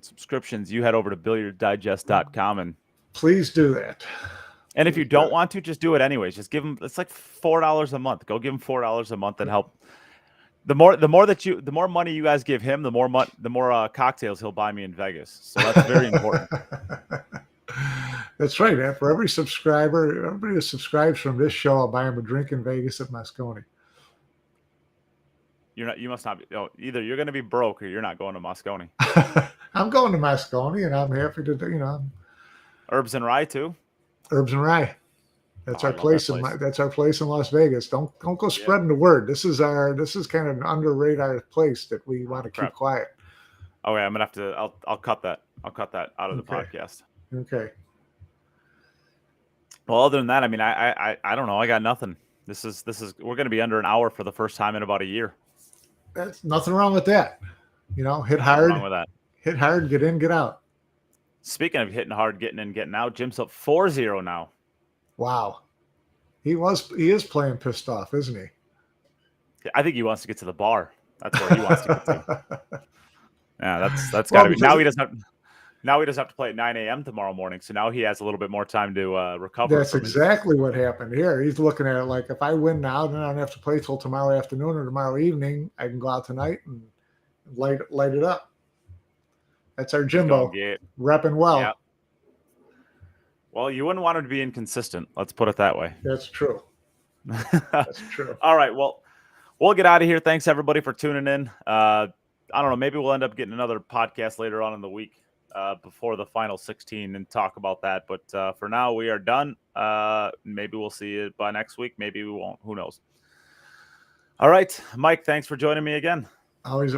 subscriptions, you head over to BilliardDigest.com and please do that. And if you don't want to, just do it anyways. Just give them. It's like $4 a month. Go give him $4 a month and help. The more money you guys give him, the more cocktails he'll buy me in Vegas. So that's very important. That's right, man. For every subscriber, everybody that subscribes from this show, I'll buy him a drink in Vegas at Moscone. You must not be. Either you're going to be broke or you're not going to Moscone. I'm going to Moscone, and I'm happy to. Herbs and Rye too. Herbs and Rye. That's Oh, I our love place that in place. that's our place in Las Vegas. Don't go spreading the word. This is kind of an under radar place that we want to keep crap. quiet. Okay, I'm gonna have to. I'll cut that. I'll cut that out of the podcast. Okay. Well, other than that, I mean, I don't know. I got nothing. This is we're gonna be under an hour for the first time in about a year. That's nothing wrong with that. You know, hit Nothing hard, wrong with that. hit hard, get in, get out. Speaking of hitting hard, getting in, getting out, Jim's up 4-0 now. Wow. He is playing pissed off, isn't he? I think he wants to get to the bar. That's where he wants to get to. Yeah, that's Well, got to be. because- Now he doesn't have to play at 9 a.m. tomorrow morning. So now he has a little bit more time to recover. That's exactly what happened here. He's looking at it like, if I win now, then I don't have to play till tomorrow afternoon or tomorrow evening. I can go out tonight and light it up. That's our Jimbo repping well. Yeah. Well, you wouldn't want him to be inconsistent. Let's put it that way. That's true. That's true. All right. Well, we'll get out of here. Thanks everybody for tuning in. I don't know. Maybe we'll end up getting another podcast later on in the week before the final 16 and talk about that. But for now, we are done. Maybe we'll see you by next week. Maybe we won't. Who knows? All right, Mike. Thanks for joining me again. Always